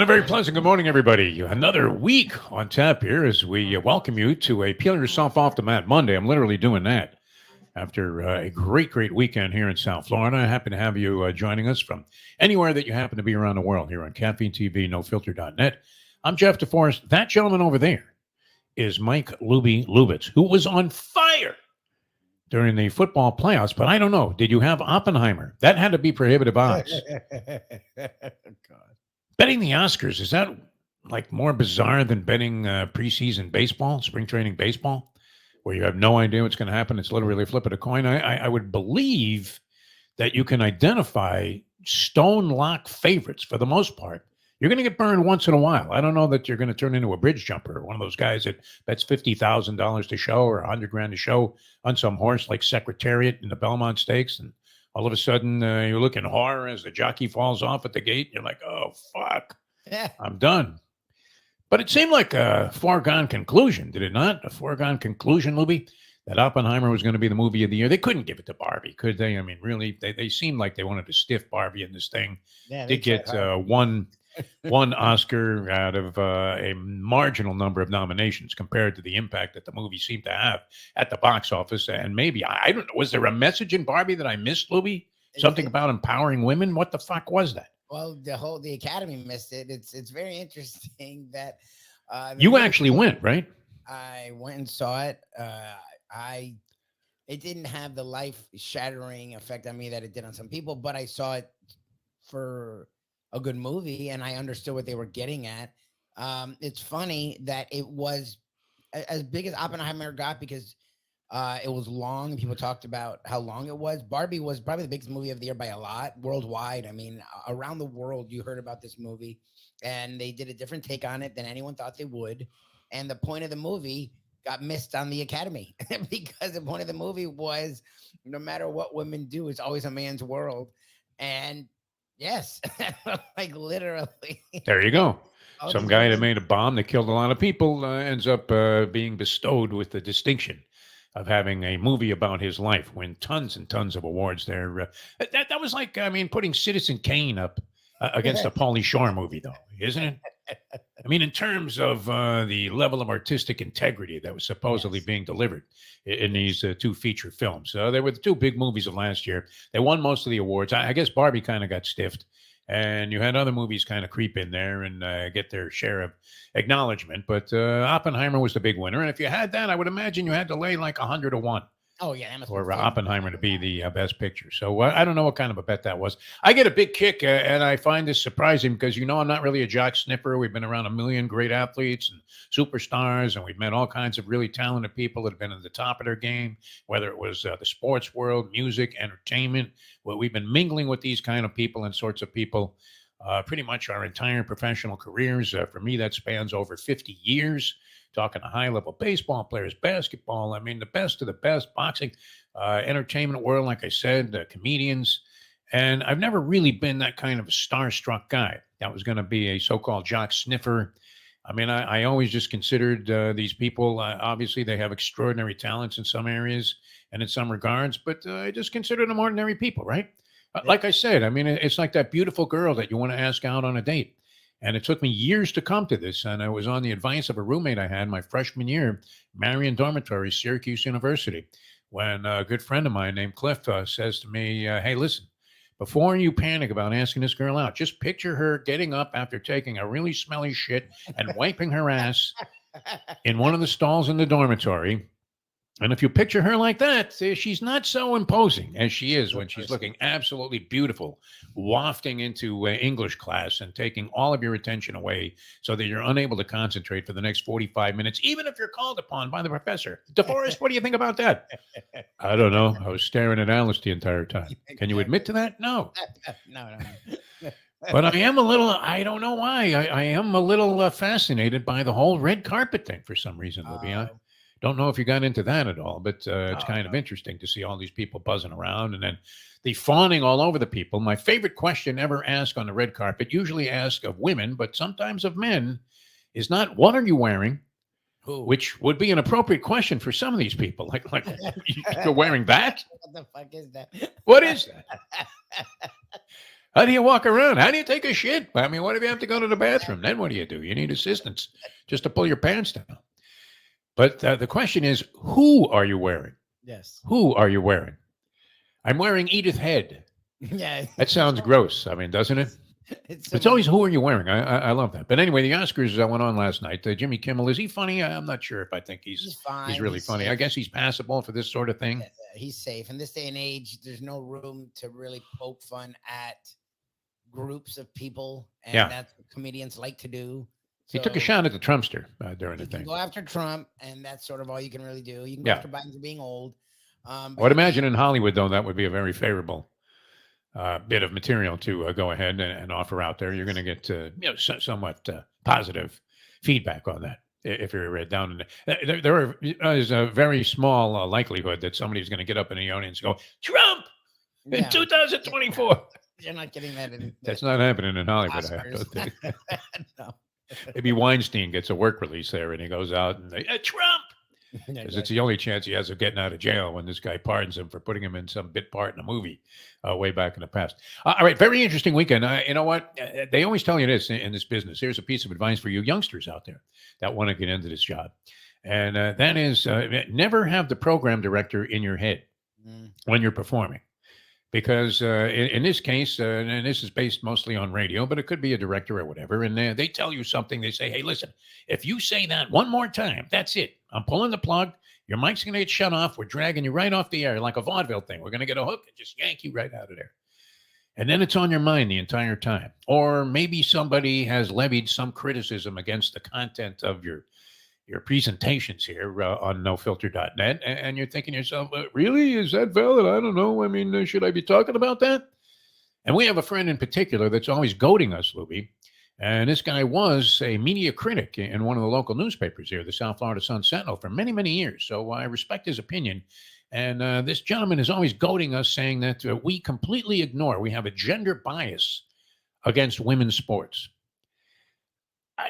And a very pleasant good morning, everybody. Another week on tap here as we welcome you to a Peel Yourself Off the Mat Monday. I'm literally doing that after a great weekend here in South Florida. I happen to have you joining us from anywhere that you happen to be around the world here on Caffeine TV, NoFilter.net. I'm Jeff DeForest. That gentleman over there is Mike Lubie, who was on fire during the football playoffs. But I don't know. Did you have Oppenheimer? That had to be prohibitive odds. God. Betting the Oscars, is that like more bizarre than betting preseason baseball, spring training baseball, where you have no idea what's going to happen? It's literally a flip of a coin. I would believe that you can identify stone lock favorites for the most part. You're going to get burned once in a while. I don't know that you're going to turn into a bridge jumper, one of those guys that bets $50,000 to show or $100,000 to show on some horse like Secretariat in the Belmont Stakes, and all of a sudden, you look in horror as the jockey falls off at the gate. You're like, oh, fuck, I'm done. But it seemed like a foregone conclusion, did it not? A foregone conclusion, Lubie, that Oppenheimer was going to be the movie of the year. They couldn't give it to Barbie, could they? I mean, really, they seemed like they wanted to stiff Barbie in this thing. Yeah, Did get one Oscar out of a marginal number of nominations compared to the impact that the movie seemed to have at the box office. And maybe, I don't know, was there a message in Barbie that I missed, Lubie? Something about empowering women? What the fuck was that? Well, the Academy missed it. It's very interesting that you actually went, right? I went and saw it. It didn't have the life-shattering effect on me that it did on some people, but I saw it for a good movie, and I understood what they were getting at. It's funny that it was as big as Oppenheimer got because it was long. People talked about how long it was. Barbie was probably the biggest movie of the year by a lot worldwide. I mean, around the world, you heard about this movie, and they did a different take on it than anyone thought they would. And the point of the movie got missed on the Academy because the point of the movie was no matter what women do, it's always a man's world. And yes, like literally. There you go. Some guy that made a bomb that killed a lot of people ends up being bestowed with the distinction of having a movie about his life, win tons and tons of awards there. That was like, I mean, putting Citizen Kane up against a Pauly Shore movie, though, isn't it? I mean, in terms of the level of artistic integrity that was supposedly being delivered in these two feature films. They were the two big movies of last year. They won most of the awards. I guess Barbie kind of got stiffed. And you had other movies kind of creep in there and get their share of acknowledgement. But Oppenheimer was the big winner. And if you had that, I would imagine you had to lay like 100-1. Oh, yeah. For Oppenheimer to be the best picture. So I don't know what kind of a bet that was. I get a big kick, and I find this surprising because, I'm not really a jock sniffer. We've been around a million great athletes and superstars, and we've met all kinds of really talented people that have been at the top of their game, whether it was the sports world, music, entertainment. Well, we've been mingling with these kind of people and sorts of people pretty much our entire professional careers. For me, that spans over 50 years. Talking to high-level baseball players, basketball, I mean, the best of the best, boxing, entertainment world, like I said, comedians. And I've never really been that kind of a starstruck guy that was going to be a so-called jock sniffer. I mean, I always just considered these people, obviously they have extraordinary talents in some areas and in some regards, but I just considered them ordinary people, right? Like I said, I mean, it's like that beautiful girl that you want to ask out on a date. And it took me years to come to this. And I was on the advice of a roommate I had my freshman year, Marion Dormitory, Syracuse University, when a good friend of mine named Cliff says to me, hey, listen, before you panic about asking this girl out, just picture her getting up after taking a really smelly shit and wiping her ass in one of the stalls in the dormitory. And if you picture her like that, she's not so imposing as she is when she's looking absolutely beautiful, wafting into English class and taking all of your attention away so that you're unable to concentrate for the next 45 minutes, even if you're called upon by the professor. DeForest, what do you think about that? I don't know. I was staring at Alice the entire time. Can you admit to that? No. No. But I am a little, I don't know why, I am a little fascinated by the whole red carpet thing for some reason, Lubie. Don't know if you got into that at all, but it's kind of interesting to see all these people buzzing around and then the fawning all over the people. My favorite question ever asked on the red carpet, usually asked of women, but sometimes of men, is not what are you wearing, which would be an appropriate question for some of these people. Like you're wearing that? What the fuck is that? What is that? How do you walk around? How do you take a shit? I mean, what if you have to go to the bathroom? Then what do? You need assistance just to pull your pants down. But the question is, who are you wearing? Yes. Who are you wearing? I'm wearing Edith Head. Yeah. That sounds gross. I mean, doesn't it? It's always who are you wearing? I love that. But anyway, the Oscars went on last night. Jimmy Kimmel, is he funny? I'm not sure if I think he's fine. He's really funny. Safe. I guess he's passable for this sort of thing. Yeah, he's safe. In this day and age, there's no room to really poke fun at groups of people, and that's what comedians like to do. So he took a shot at the Trumpster during the thing. Go after Trump, and that's sort of all you can really do. You can go after Biden for being old. I would imagine in Hollywood, though, that would be a very favorable bit of material to go ahead and offer out there. You're going to get somewhat positive feedback on that if you're down in the, there is a very small likelihood that somebody's going to get up in the audience and go, Trump in 2024. You're not getting that in That's not happening in Hollywood, Oscars. I have to think. No. Maybe Weinstein gets a work release there and he goes out and they, Trump! Because it's the only chance he has of getting out of jail when this guy pardons him for putting him in some bit part in a movie way back in the past. All right, very interesting weekend. You know what? They always tell you this in this business. Here's a piece of advice for you youngsters out there that want to get into this job. And that is never have the program director in your head when you're performing. Because in this case, and this is based mostly on radio, but it could be a director or whatever, and they tell you something. They say, hey, listen, if you say that one more time, that's it. I'm pulling the plug. Your mic's going to get shut off. We're dragging you right off the air like a vaudeville thing. We're going to get a hook and just yank you right out of there. And then it's on your mind the entire time. Or maybe somebody has levied some criticism against the content of your presentations here on nofilter.net, and you're thinking to yourself, really? Is that valid? I don't know. I mean, should I be talking about that? And we have a friend in particular that's always goading us, Lubie. And this guy was a media critic in one of the local newspapers here, the South Florida Sun-Sentinel, for many, many years. So I respect his opinion. And this gentleman is always goading us, saying that we completely ignore, we have a gender bias against women's sports.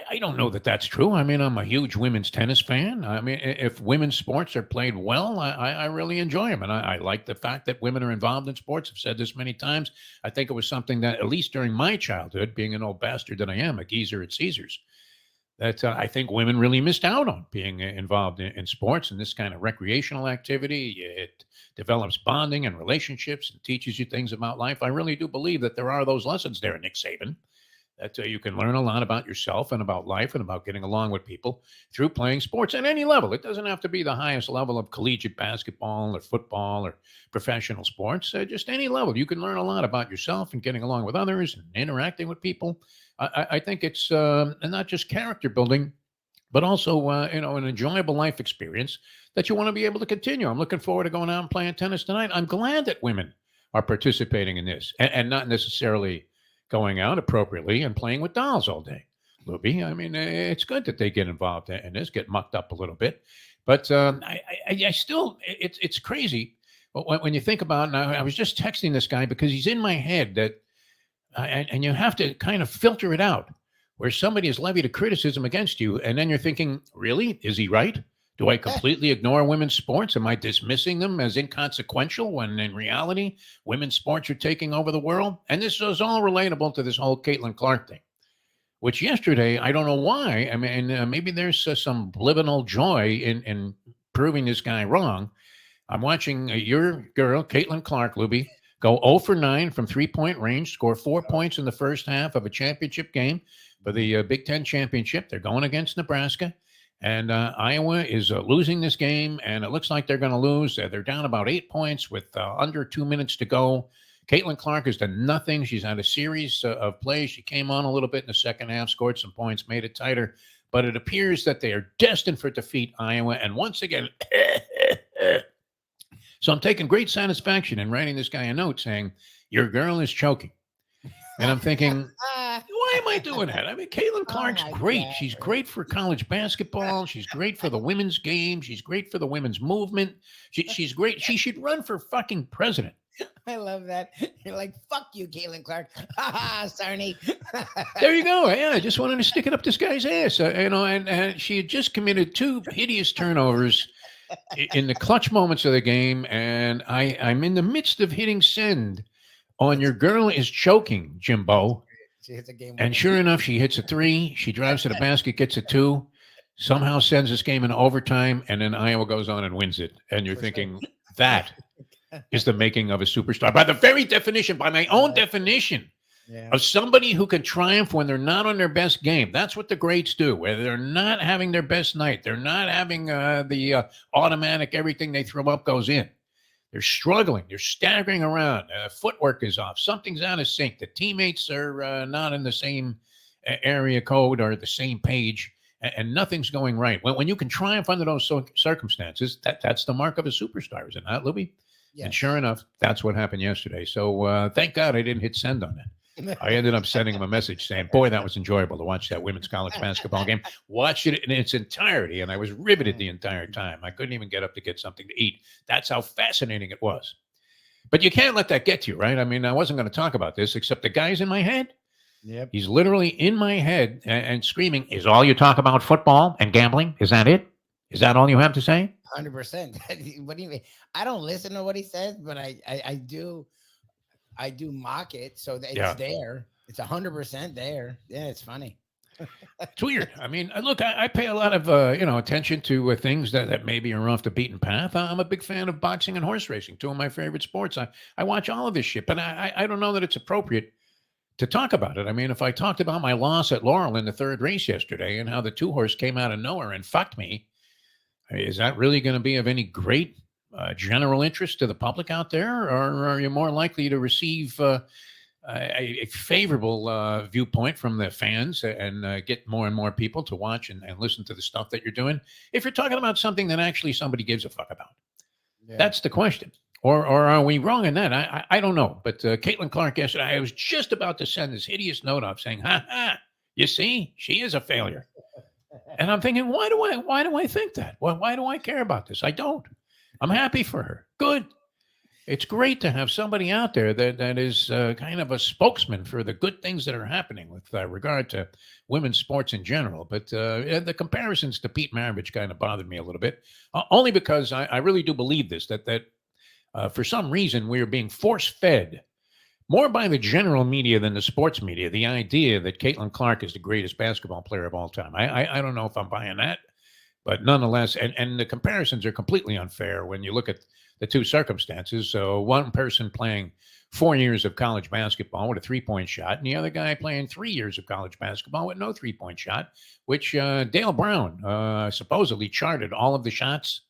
I don't know that that's true. I mean, I'm a huge women's tennis fan. I mean, if women's sports are played well, I really enjoy them. And I like the fact that women are involved in sports. I've said this many times. I think it was something that, at least during my childhood, being an old bastard that I am, a geezer at Caesars, that I think women really missed out on being involved in sports and this kind of recreational activity. It develops bonding and relationships and teaches you things about life. I really do believe that there are those lessons there, Nick Saban, that you can learn a lot about yourself and about life and about getting along with people through playing sports at any level. It doesn't have to be the highest level of collegiate basketball or football or professional sports. Just any level. You can learn a lot about yourself and getting along with others and interacting with people. I think it's not just character building, but also an enjoyable life experience that you want to be able to continue. I'm looking forward to going out and playing tennis tonight. I'm glad that women are participating in this and not necessarily going out appropriately and playing with dolls all day, Lubie. I mean, it's good that they get involved in this, get mucked up a little bit. But I still, it's crazy when you think about it. Now, I was just texting this guy because he's in my head that, and you have to kind of filter it out, where somebody has levied a criticism against you, and then you're thinking, really? Is he right? Do I completely ignore women's sports? Am I dismissing them as inconsequential when in reality, women's sports are taking over the world? And this is all relatable to this whole Caitlin Clark thing, which yesterday, I don't know why. I mean, maybe there's some liminal joy in proving this guy wrong. I'm watching your girl, Caitlin Clark, Lubie, go 0 for 9 from three-point range, score 4 points in the first half of a championship game for the Big Ten championship. They're going against Nebraska. And Iowa is losing this game, and it looks like they're going to lose. They're down about 8 points with under 2 minutes to go. Caitlin Clark has done nothing. She's had a series of plays. She came on a little bit in the second half, scored some points, made it tighter. But it appears that they are destined for defeat, Iowa. And once again, so I'm taking great satisfaction in writing this guy a note saying, your girl is choking. And I'm thinking, why am I doing that? I mean, Caitlin Clark's great. God. She's great for college basketball. She's great for the women's game. She's great for the women's movement. She's great. She should run for fucking president. I love that. You're like, fuck you, Caitlin Clark. Ha ha, Sarny. There you go. Yeah, I just wanted to stick it up this guy's ass. And she had just committed 2 hideous turnovers in the clutch moments of the game. And I'm in the midst of hitting send on your girl is choking, Jimbo. She hits a game. And sure enough, she hits a 3. She drives to the basket, gets a 2, somehow sends this game into overtime, and then Iowa goes on and wins it. And you're thinking, that is the making of a superstar. By the very definition, by my own definition, of somebody who can triumph when they're not on their best game. That's what the greats do, where they're not having their best night. They're not having the automatic everything they throw up goes in. They're struggling. They're staggering around. Footwork is off. Something's out of sync. The teammates are not in the same area code or the same page, and nothing's going right. When you can triumph under those circumstances, that's the mark of a superstar, is it not, Lubie? Yes. And sure enough, that's what happened yesterday. So thank God I didn't hit send on that. I ended up sending him a message saying, boy, that was enjoyable to watch that women's college basketball game. Watch it in its entirety, and I was riveted the entire time. I couldn't even get up to get something to eat. That's how fascinating it was. But you can't let that get to you, right? I mean, I wasn't going to talk about this, except the guy's in my head. Yep. He's literally in my head and screaming, is all you talk about football and gambling? Is that it? Is that all you have to say? 100%. What do you mean? I don't listen to what he says, but I do mock it, so that it's there. It's 100% there. Yeah, it's funny. It's weird. I mean, look, I pay a lot of attention to things that maybe are off the beaten path. I'm a big fan of boxing and horse racing, 2 of my favorite sports. I watch all of this shit, but I don't know that it's appropriate to talk about it. I mean, if I talked about my loss at Laurel in the 3rd race yesterday and how the 2-horse came out of nowhere and fucked me, is that really going to be of any great general interest to the public out there, or are you more likely to receive a favorable viewpoint from the fans and get more and more people to watch and listen to the stuff that you're doing? If you're talking about something that actually somebody gives a fuck about, that's the question. Or are we wrong in that? I don't know. But Caitlin Clark yesterday, I was just about to send this hideous note off saying, you see, she is a failure. And I'm thinking, why do I think that? Well, why do I care about this? I don't. I'm happy for her. Good. It's great to have somebody out there that is kind of a spokesman for the good things that are happening with regard to women's sports in general. But the comparisons to Pete Maravich kind of bothered me a little bit, only because I really do believe this, that for some reason we are being force-fed more by the general media than the sports media, the idea that Caitlin Clark is the greatest basketball player of all time. I don't know if I'm buying that, but nonetheless, and the comparisons are completely unfair when you look at the 2 circumstances. So one person playing 4 years of college basketball with a 3-point shot, and the other guy playing 3 years of college basketball with no 3-point shot, which Dale Brown supposedly charted all of the shots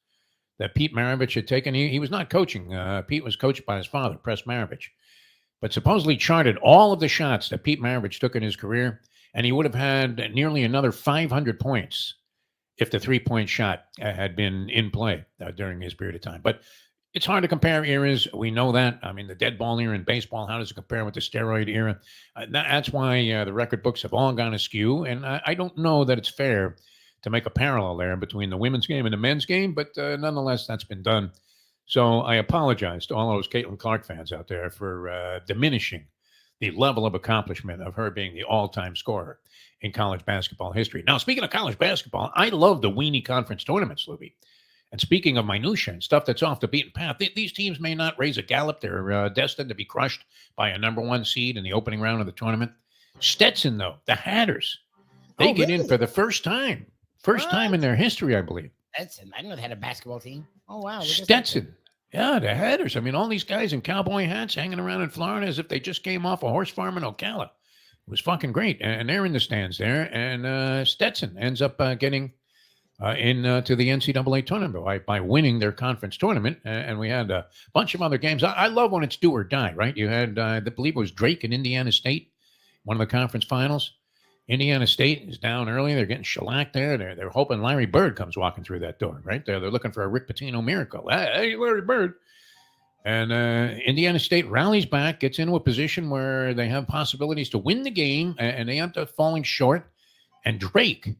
that Pete Maravich had taken. He was not coaching. Pete was coached by his father, Press Maravich, but supposedly charted all of the shots that Pete Maravich took in his career, and he would have had nearly another 500 points if the 3-point shot had been in play during his period of time. But it's hard to compare eras. We know that. I mean, the dead ball era in baseball, how does it compare with the steroid era? That's why the record books have all gone askew, and I don't know that it's fair to make a parallel there between the women's game and the men's game, but nonetheless, that's been done. So I apologize to all those Caitlin Clark fans out there for diminishing the level of accomplishment of her being the all-time scorer in college basketball history. Now, speaking of college basketball, I love the weenie conference tournaments, Lubie. And speaking of minutia and stuff that's off the beaten path, these teams may not raise a gallop. They're destined to be crushed by a number 1 seed in the opening round of the tournament. Stetson, though, the Hatters, they get in for the first time. First time in their history, I believe. Stetson. I didn't know they had a basketball team. Oh, wow. Stetson. Yeah, the Hatters. I mean, all these guys in cowboy hats hanging around in Florida as if they just came off a horse farm in Ocala. It was fucking great. And they're in the stands there. And Stetson ends up getting into the NCAA tournament by winning their conference tournament. And we had a bunch of other games. I love when it's do or die, right? You had, I believe it was Drake and Indiana State, one of the conference finals. Indiana State is down early. They're getting shellacked there. They're hoping Larry Bird comes walking through that door, right? They're looking for a Rick Pitino miracle. Hey, Larry Bird. And Indiana State rallies back, gets into a position where they have possibilities to win the game, and they end up falling short. And Drake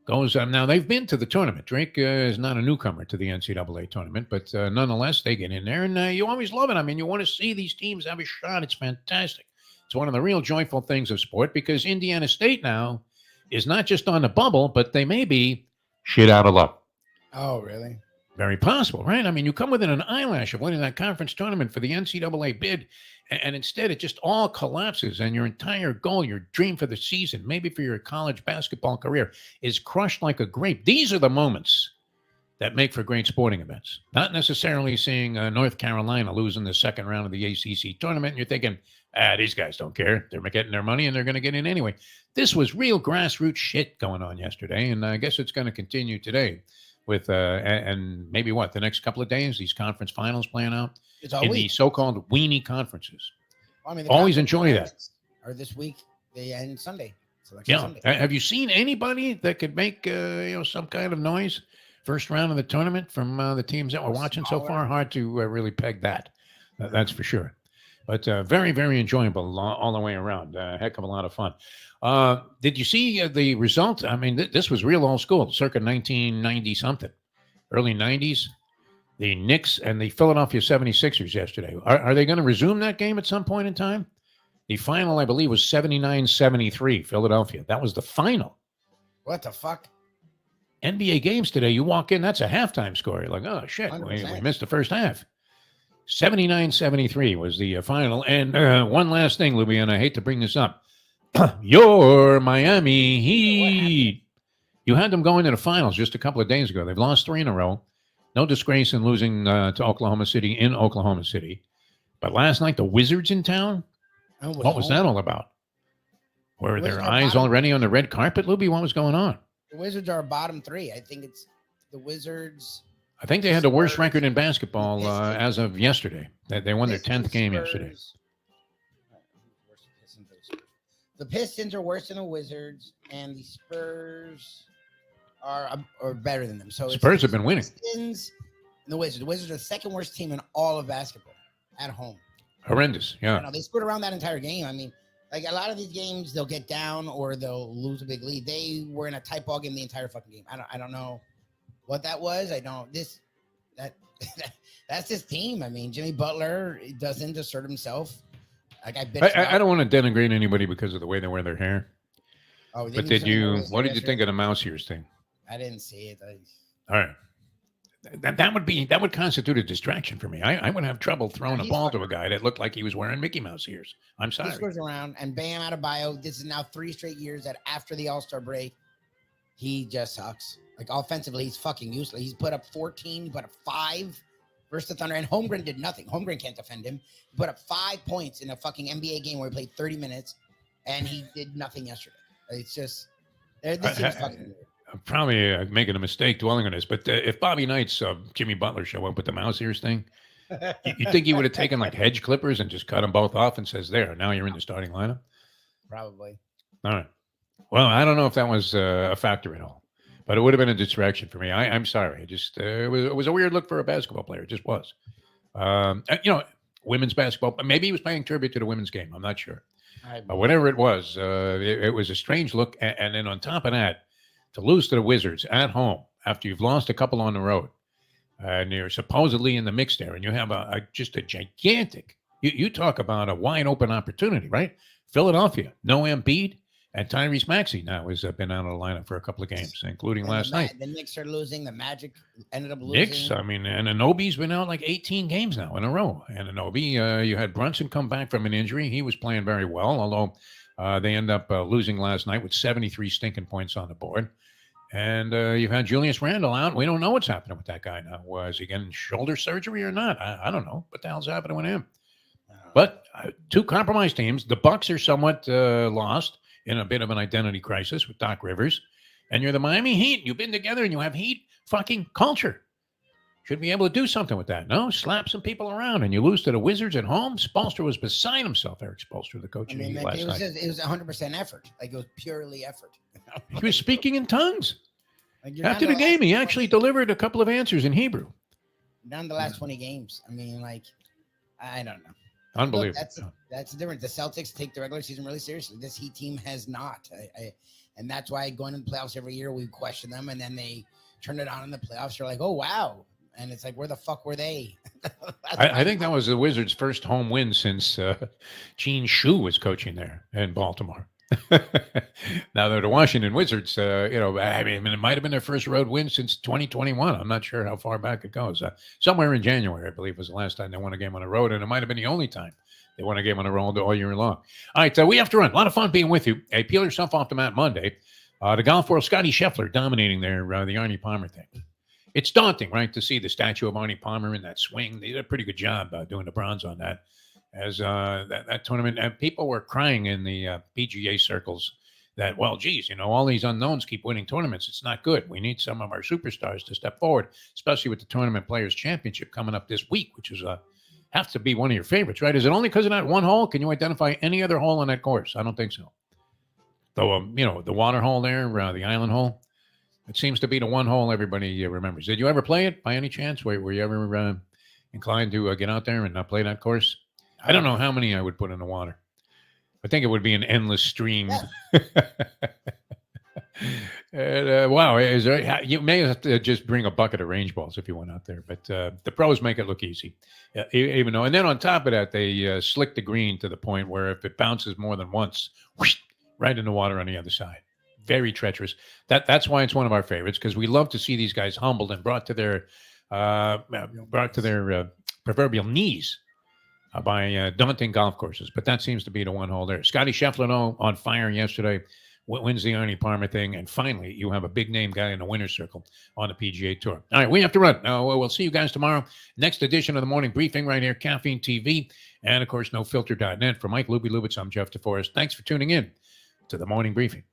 goes, now they've been to the tournament. Drake is not a newcomer to the NCAA tournament, but nonetheless, they get in there, and you always love it. I mean, you want to see these teams have a shot. It's fantastic. It's one of the real joyful things of sport, because Indiana State now is not just on the bubble, but they may be shit out of luck. Oh, really? Very possible, right? I mean, you come within an eyelash of winning that conference tournament for the NCAA bid, and instead it just all collapses, and your entire goal, your dream for the season, maybe for your college basketball career, is crushed like a grape. These are the moments that make for great sporting events. Not necessarily seeing North Carolina losing the second round of the ACC tournament, and you're thinking, these guys don't care. They're getting their money, and they're going to get in anyway. This was real grassroots shit going on yesterday, and I guess it's going to continue today with and maybe the next couple of days, these conference finals playing out in the so-called weenie conferences. Well, I mean, always enjoy that. Or this week, they end Sunday. Sunday. Have you seen anybody that could make some kind of noise first round of the tournament from the teams that we're watching so far? Hard to really peg that. That's for sure. But very, very enjoyable all the way around. Heck of a lot of fun. Did you see the result? I mean, this was real old school, circa 1990 something, early 90s. The Knicks and the Philadelphia 76ers yesterday. Are they going to resume that game at some point in time? The final, I believe, was 79-73, Philadelphia. That was the final. What the fuck? NBA games today, you walk in, that's a halftime score. You're like, oh, shit, we missed the first half. 79-73 was the final. And one last thing, Lubie, and I hate to bring this up. Your Miami Heat. You had them going to the finals just a couple of days ago. They've lost 3 in a row. No disgrace in losing to Oklahoma City in Oklahoma City. But last night, the Wizards in town, what was that all about? Were their eyes already on the red carpet, Lubie? What was going on? The Wizards are bottom 3. I think it's the Wizards. I think they had the worst record in basketball as of yesterday. They won their 10th game yesterday. The Pistons are worse than the Wizards, and the Spurs are better than them. So Spurs have been winning. Pistons and the Wizards. The Wizards are the second worst team in all of basketball at home. Horrendous, yeah. They scored around that entire game. I mean, like a lot of these games, they'll get down or they'll lose a big lead. They were in a tight ball game the entire fucking game. I don't know what that was. That's his team. I mean, Jimmy Butler doesn't assert himself. Like I don't want to denigrate anybody because of the way they wear their hair. Oh, but what did you think of the mouse ears thing? I didn't see it. All right. That would constitute a distraction for me. I would have trouble throwing a ball to a guy that looked like he was wearing Mickey Mouse ears. I'm sorry. He scores around, and Bam Adebayo. This is now 3 straight years that after the All-Star break, he just sucks. Like offensively, he's fucking useless. He's put up 14, he put up 5 versus the Thunder, and Holmgren did nothing. Holmgren can't defend him. He put up 5 points in a fucking NBA game where he played 30 minutes, and he did nothing yesterday. It's just this seems fucking weird. I'm probably making a mistake dwelling on this, but if Bobby Knight's Jimmy Butler show up with the mouse ears thing, you think he would have taken like hedge clippers and just cut them both off and says, there, now you're in the starting lineup? Probably. All right. Well, I don't know if that was a factor at all, but it would have been a distraction for me. I'm sorry. It was a weird look for a basketball player. It just was. Women's basketball. Maybe he was paying tribute to the women's game. I'm not sure. But whatever it was, it was a strange look. And then on top of that, to lose to the Wizards at home after you've lost a couple on the road, and you're supposedly in the mix there, and you have just a gigantic, you talk about a wide open opportunity, right? Philadelphia, no Embiid, and Tyrese Maxey now has been out of the lineup for a couple of games, including last night. The Knicks are losing. The Magic ended up losing. Knicks, I mean, and Anunoby's been out like 18 games now in a row. And Anunoby, you had Brunson come back from an injury. He was playing very well, although they end up losing last night with 73 stinking points on the board. And you've had Julius Randle out. We don't know what's happening with that guy now. Is he getting shoulder surgery or not? I don't know. What the hell's happening with him? But 2 compromised teams. The Bucks are somewhat lost in a bit of an identity crisis with Doc Rivers. And you're the Miami Heat. You've been together and you have Heat fucking culture. Should be able to do something with that. No, slap some people around and you lose to the Wizards at home. Spoelstra was beside himself, Eric Spoelstra, the coach of the Heat last night. It was 100% effort. Like it was purely effort. He was speaking in tongues. After the game, he actually delivered a couple of answers in Hebrew. Down the last 20 games. I mean, like, I don't know. Unbelievable. Look, that's the difference. The Celtics take the regular season really seriously. This Heat team has not. And that's why going into the playoffs every year, we question them. And then they turn it on in the playoffs. You're like, oh, wow. And it's like, where the fuck were they? I think that was the Wizards' first home win since Gene Shue was coaching there in Baltimore. Now they're the Washington Wizards. I mean, it might have been their first road win since 2021. I'm not sure how far back it goes. Somewhere in January, I believe, was the last time they won a game on the road, and it might have been the only time they won a game on the road all year long. All right, we have to run. A lot of fun being with you. Hey, peel yourself off the mat Monday. The golf world, Scotty Scheffler dominating the Arnie Palmer thing. It's daunting, right, to see the statue of Arnie Palmer in that swing. They did a pretty good job doing the bronze on that. As that tournament, and people were crying in the PGA circles that, well, geez, all these unknowns keep winning tournaments. It's not good. We need some of our superstars to step forward, especially with the Tournament Players Championship coming up this week, which is have to be one of your favorites, right? Is it only because of that one hole? Can you identify any other hole on that course? I don't think so. Though, the water hole there, the island hole, it seems to be the one hole everybody remembers. Did you ever play it by any chance? Were you ever inclined to get out there and not play that course? I don't know how many I would put in the water. I think it would be an endless stream. And, wow, you may have to just bring a bucket of range balls if you went out there, but the pros make it look easy. Even though, and then on top of that, they slick the green to the point where if it bounces more than once, whoosh, right in the water on the other side. Very treacherous. That's why it's one of our favorites, because we love to see these guys humbled and brought to their proverbial knees by daunting golf courses. But that seems to be the one hole there. Scotty Scheffler, on fire yesterday, wins the Arnie Palmer thing. And finally, you have a big name guy in the winner's circle on the PGA Tour. All right, we have to run. We'll see you guys tomorrow. Next edition of the Morning Briefing right here, Caffeine TV. And, of course, NoFilter.net. For Mike Lubie Lubitz, I'm Jeff DeForest. Thanks for tuning in to the Morning Briefing.